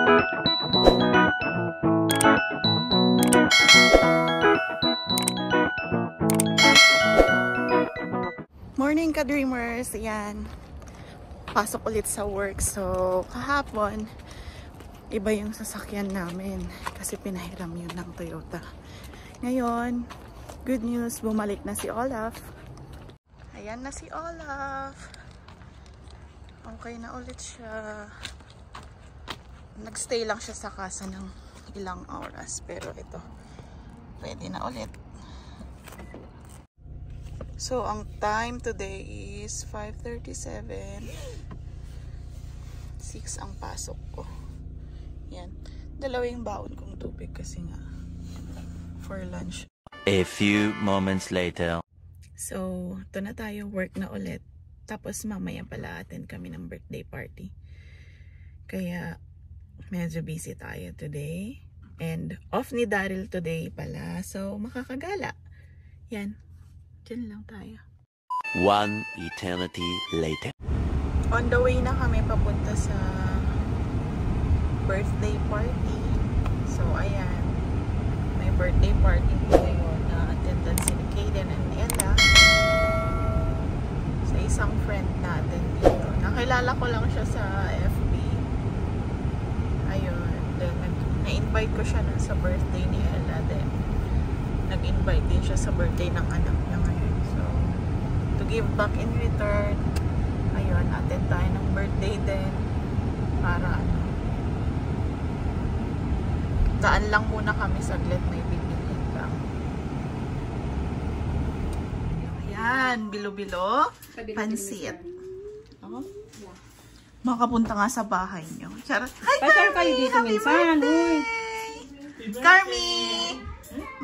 Morning ka-dreamers! Ayan. Pasok ulit sa work. So, kahapon, iba yung sasakyan namin. Kasi pinahiram yun ng Toyota. Ngayon, good news, bumalik na si Olaf. Ayan na si Olaf. Okay na ulit siya. Nagstay lang siya sa casa ng ilang oras. Pero ito, pwede na ulit. So, ang time today is 5:37. 6 ang pasok ko. Yan. Dalawa yung baon kong tubig kasi nga for lunch. A few moments later. So, ito na tayo. Work na ulit. Tapos mamaya pala attend kami ng birthday party. Kaya, medyo busy tayo today. And off ni Daryl today pala. So, makakagala. Yan. Diyan lang tayo. One eternity later. On the way na kami papunta sa birthday party. So, ayan. May birthday party po ngayon na attendance ni Kaden and Ella. Sa isang friend natin dito. Nakilala ko lang siya sa FB. Ayun. Then, na-invite ko siya nun sa birthday ni Ella. Then, nag-invite din siya sa birthday ng anak niya ngayon. So, to give back in return, ayun, attend tayo ng birthday din. Para ano, daan lang muna kami saglit, may bibilhin lang. Ayan, bilo-bilo, pansit. Oh. Makapunta nga sa bahay niyo. Charot. Hi, Carmi! Happy birthday! Carmi!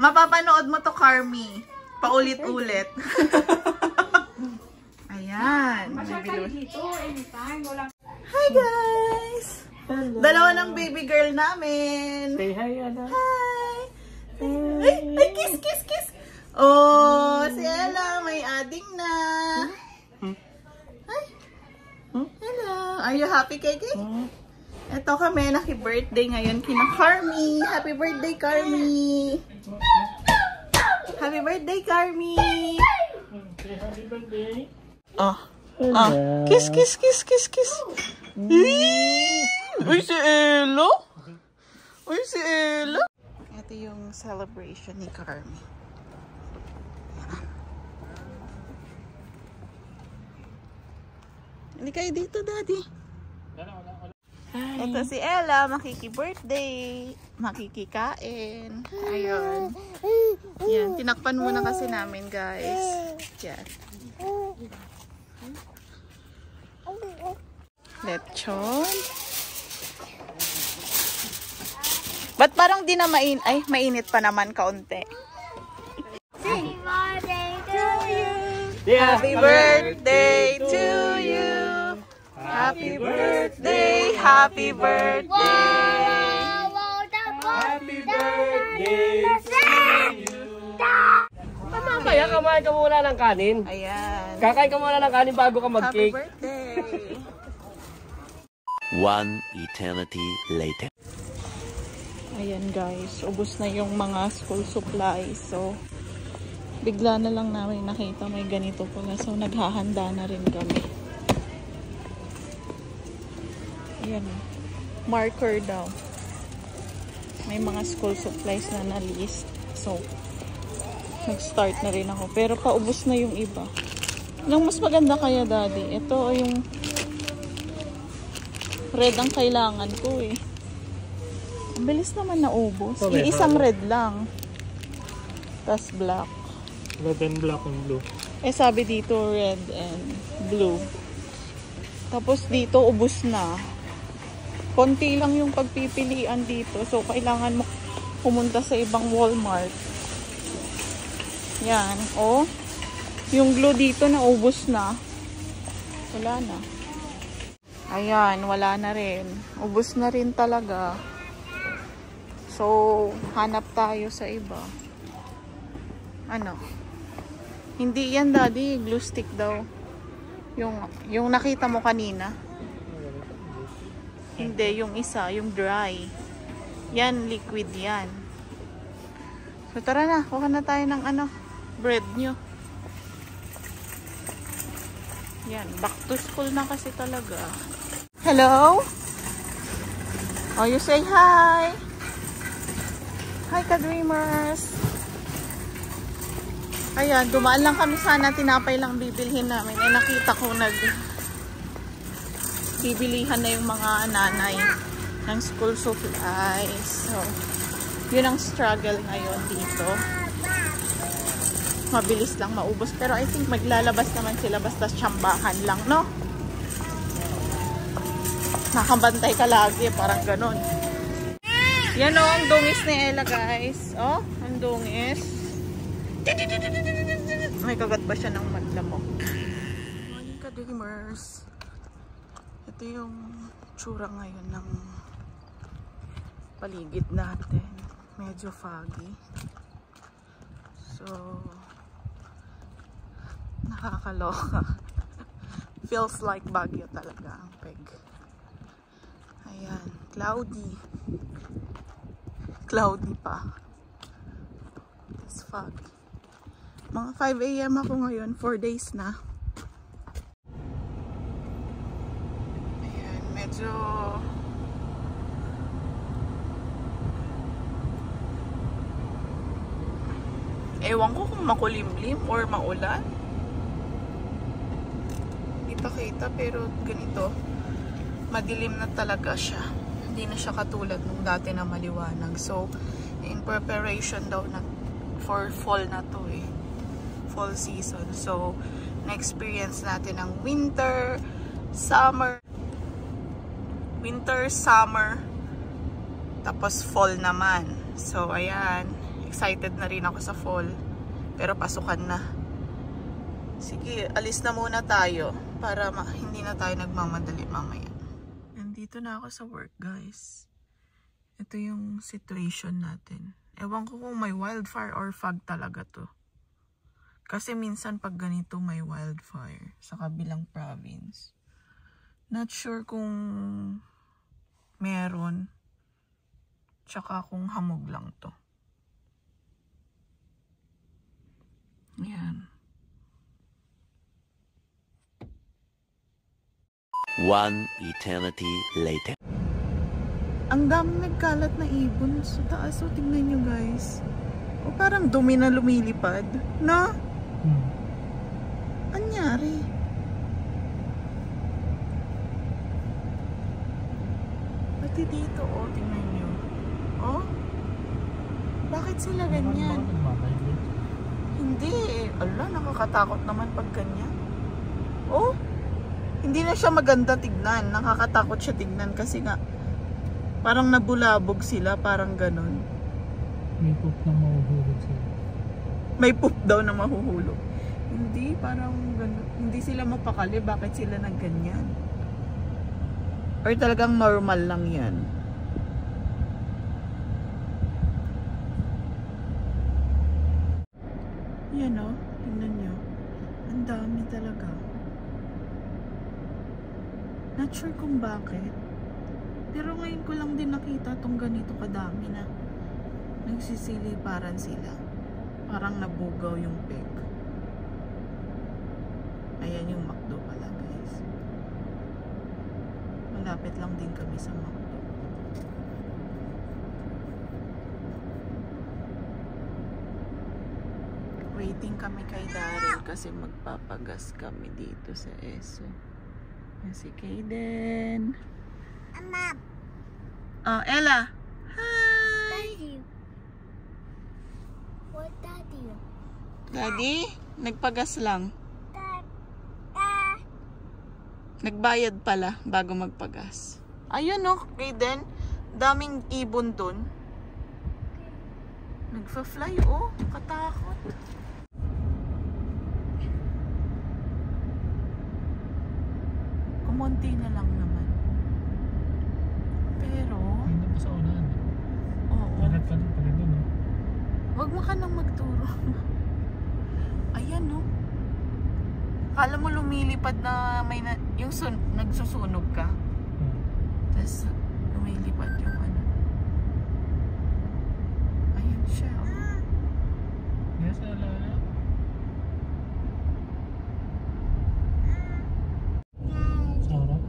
Mapapanood mo to, Carmi. Paulit-ulit. Ayan. Hi, guys! Dalawa ng baby girl namin. Say hi, Ella. Hi! Ay, kiss, kiss, kiss! Oh, si Ella, may ading na. Hi! Hello! Are you happy, Keke? Ito kami, naki-birthday ngayon kina Carmi. Happy birthday, Carmi! Happy birthday, Carmi! Happy birthday! Oh. Oh. Kiss, kiss, kiss, kiss, kiss. Uy, si Ella. Uy, si Ella. Ito yung celebration ni Carmi. Hindi kayo dito, Daddy. Ito si Ella, makiki-birthday. Makikikain. Ayun. Yan, tinakpan muna kasi namin, guys. Yan. Lechon. Ba't parang di na mainit pa naman kaunti? Happy birthday to you. Happy birthday to you. Happy birthday, happy birthday. Happy birthday to you. Mamaya, kamain ka muna ng kanin. Ayan. Kakain ka muna ng kanin bago ka Happy mag-cake. birthday. One eternity later. Ayan guys, ubos na yung mga school supplies. So, bigla na lang namin nakita may ganito pala. So, naghahanda na rin kami. Ayan. Marker daw. May mga school supplies na na-list. So, nag-start na rin ako. Pero paubos na yung iba. Anong mas maganda kaya, Daddy? Ito o yung red ang kailangan ko eh. Ang bilis naman naubos. Isang red lang. Tas black. Red and black and blue. Eh sabi dito red and blue. Tapos dito ubos na. Konti lang yung pagpipilian dito. So kailangan mo pumunta sa ibang Walmart. Yan. Oh. Yung glue dito naubos na. Wala na. Ayan. Wala na rin. Ubos na rin talaga. So, hanap tayo sa iba. Ano? Hindi yan, Daddy. Glue stick daw. Yung nakita mo kanina. Hindi, yung isa, yung dry. Yan, liquid yan. So tara na, kuha na tayo ng bread nyo. Yan, back to school na kasi talaga. Hello? Oh, you say hi. Hi, ka-dreamers. Ayan, dumaan lang kami sana. Tinapay lang bibilhin namin. Eh, nakita ko bibilihan na yung mga nanay ng school supplies. So, yun ang struggle ngayon dito. Mabilis lang maubos. Pero I think maglalabas naman sila basta tsambahan lang, no? Nakabantay ka lagi, parang ganun. Yan o, ang dungis ni Ella, guys. Oh, ang dungis. May kagat ba siya ng madlamok? Morning, ka-dreamers. Ito yung tsura ngayon ng paligid natin. Medyo foggy. So, nakakaloka. Feels like Baguio talaga ang peg. Ayan, cloudy. Cloudy pa. It's foggy. Mga 5 AM ako ngayon, 4 days na. Ayan, medyo ewan ko kung makulimlim or maulan. Hindi pa kita pero ganito. Madilim na talaga siya. Hindi na siya katulad nung dati na maliwanag. So, in preparation daw for fall na to eh. Fall season. So, na-experience natin ang winter, summer, tapos fall naman. So, ayan. Excited na rin ako sa fall. Pero pasukan na. Sige, alis na muna tayo para hindi na tayo nagmamadali mamaya. Nandito na ako sa work, guys. Ito yung situation natin. Ewan ko kung may wildfire or fog talaga to. Kasi minsan pag ganito may wildfire sa kabilang province. Not sure kung meron. Tsaka kung hamog lang to. Yan. One eternity later. Ang daming nagkalat na ibon sa taas. So, tignan nyo, guys. O, parang dumi na lumilipad. No? Anyari? Pati dito, oh, tignan nyo. Oh? Bakit sila ganyan? Hindi eh. Ala, nakakatakot naman pag ganyan. Oh? Hindi na siya maganda tignan. Nakakatakot siya tignan kasi nga parang nabulabog sila, parang ganun. May poop na mahuhulog sila. May poop daw na mahuhulog. Hindi, parang ganun. Hindi sila mapakali. Bakit sila nagganyan? Or talagang normal lang yan? Yan o. Tingnan nyo. Ang dami talaga. Not sure kung bakit. Pero ngayon ko lang din nakita itong ganito kadami na nagsisiliparan sila. Parang nabugaw yung peg. Ayan yung McDo pala, guys. Malapit lang din kami sa McDo. Waiting kami kay Daryl kasi magpapagas kami dito sa ESO. Yan si Kaden. Mom. Oh, Ella. Hi! Daddy. What daddy? Daddy, nagpagas lang. Dad. Nagbayad pala bago magpagas. Ayun no, Kaden. Daming ibon dun. Nagfa-fly oh. Katakot. Kumunti na lang naman. Pero Hindi pa sa unahan. oo. Kalat ka pa rin doon. Wag mo ka nang magturo. Ayan no. Kala mo lumilipad na may nagsusunog ka. Tapos, lumilipad yung ano. Ayan siya. Oh. Yes, alala. Sarap.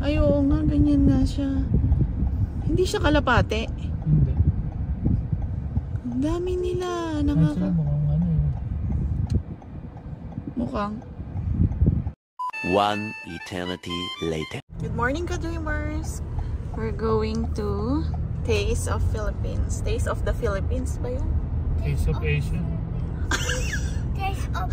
Ay, oo nga, ganyan nga siya. Hindi siya kalapate. Hindi. Ang dami nila. Kaso mukhang ano eh. Mukhang. One eternity later. Good morning, ka-dreamers! We're going to Taste of Philippines. Taste of the Philippines ba yun? Taste of Asia. Taste of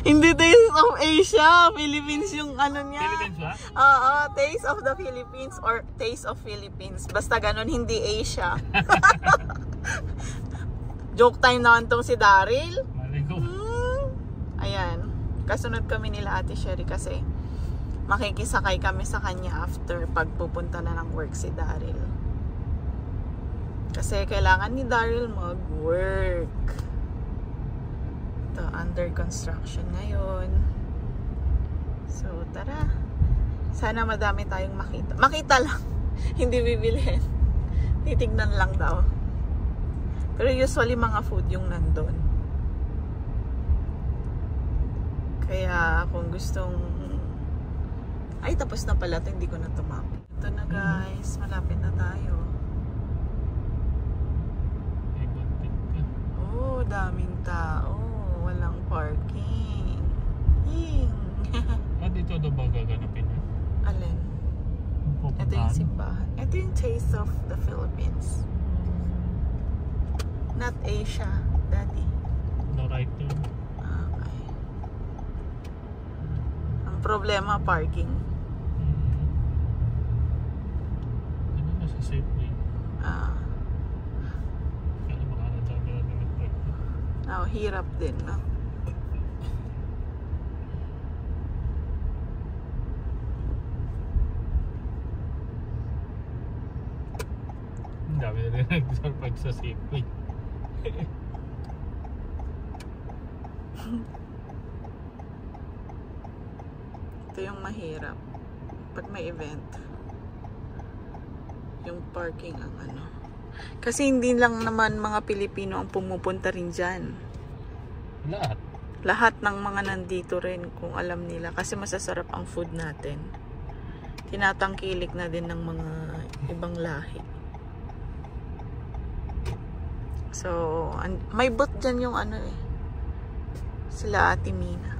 Hindi Taste of Asia! Philippines yung ano niya. Philippines ba? Oo, Taste of the Philippines or Taste of Philippines. Basta ganun, hindi Asia. Joke time naman tong si Daryl. Malay ko. Ayan. Kasunod kami nila Ate Sherry kasi makikisakay kami sa kanya after pagpupunta na ng work si Daryl. Kasi kailangan ni Daryl mag-work. Ito, under construction ngayon. So, tara. Sana madami tayong makita. Makita lang. Hindi bibilhin. Titignan lang daw. Pero usually mga food yung nandun. Kaya kung gustong... Ay, tapos na pala ito. Hindi ko na tumap. Ito na guys. Malapit na tayo. Ay, buntik ka. Oh, daming tao. Walang parking. Ying! Dito daw ba gaganapin yun? Alin? Ito yung simbahan. Ito yung Taste of the Philippines. Not Asia, Daddy. No right turn. Okay. Ang problema, parking. Ano na sa Safeway? Kaya makaradaan na lang yung park. Hirap din, no? Ang dami na rin nag-surprise sa Safeway. Ito yung mahirap. Pag may event. Yung parking ang ano. Kasi hindi lang naman mga Pilipino ang pumupunta rin dyan. Lahat. Lahat ng mga nandito rin kung alam nila. Kasi masasarap ang food natin. Tinatangkilik na din ng mga ibang lahi. So, may booth dyan yung ano eh. Sila Ate Mina.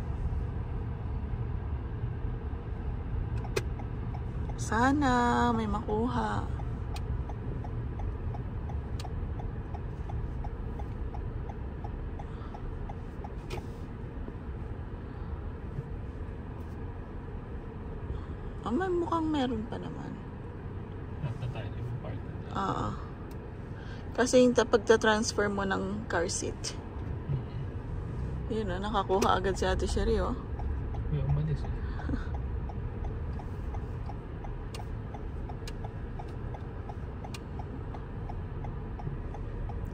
Sana may makuha. May mukhang meron pa naman. Nata tayo na yung park. Oo. Kasi yung pagta-transfer mo ng car seat. Yun na, nakakuha agad si Ate Sherry, oh. May umalis eh.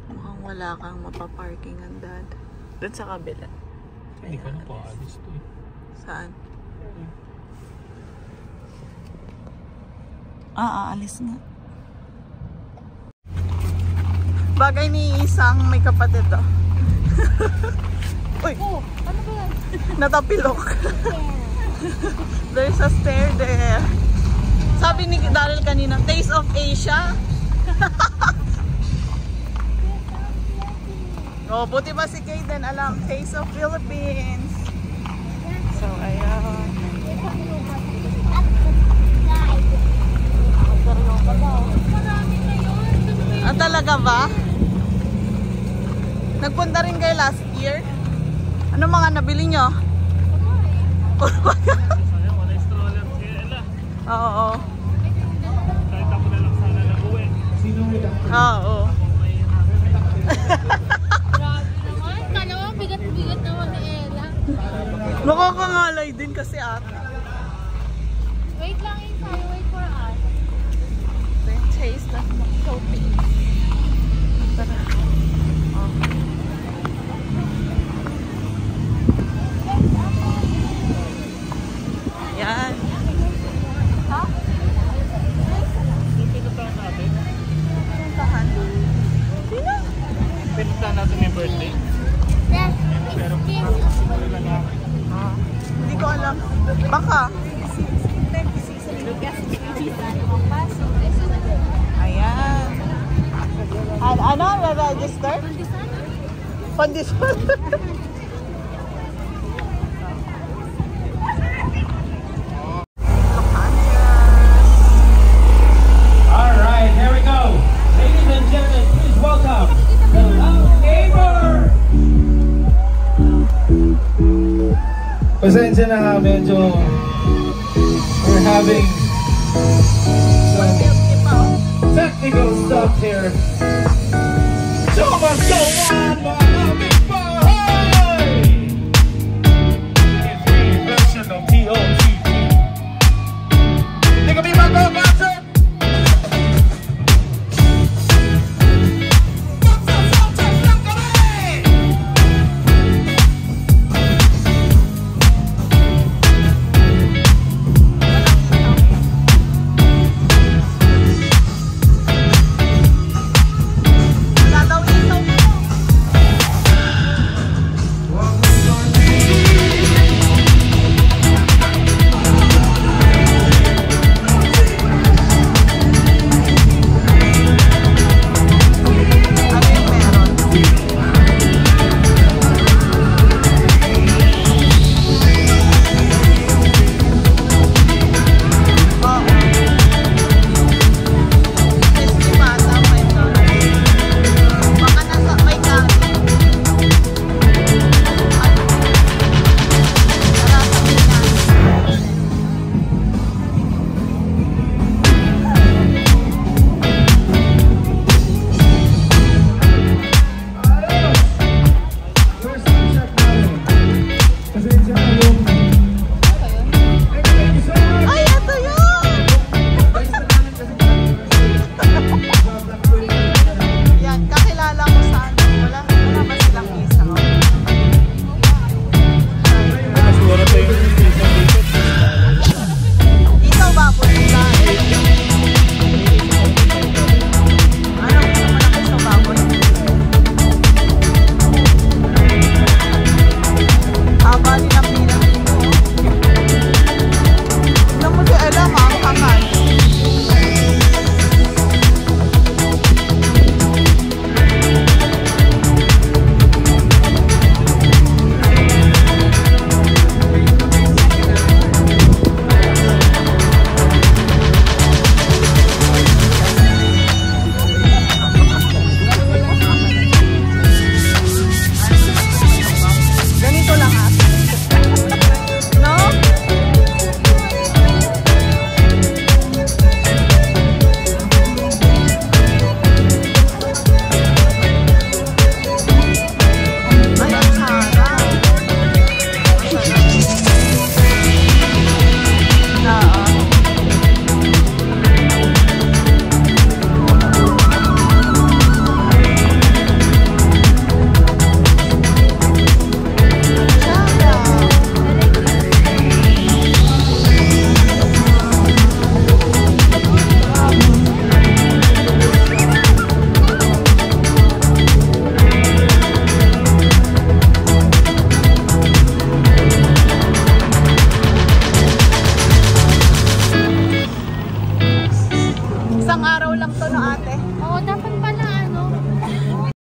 Mukhang wala kang mapaparkingan, Dad. Doon sa kabila. Hindi ka na po alis to eh. Saan? Alis nga. Bagay ni isang may kapatid, oh. Uy! Oh, ano ba yan? Natapilok. There's a stair there. Sabi ni Daryl kanina, Taste of Asia. Oh, buti ba si Kaden alam, Taste of Philippines. So, ayan. Ah, talaga ba? Nagpunta rin kayo last year? Ano mga nabili nyo? Sayang, wala yung stroller si Ella. Oo. Kahit ako na lang sana nag-uwi. Oo. Grabe naman. Kala mo, bigat-bigat naman ni Ella. Nakakangalay din kasi ate. Wait lang yun tayo. Wait for us. Ito yung taste of Philippines. Tara. Oh. Ayan. Ayan. Ano? Register? Condition. All right, here we go. Ladies and gentlemen, please welcome the Love Neighbor. Pasensya na, medyo we're having some technical stuff here. So much go on, my Love Neighbor. Hey! It's the version of TOT. Think of me, my girl, boxer. Oo, dapat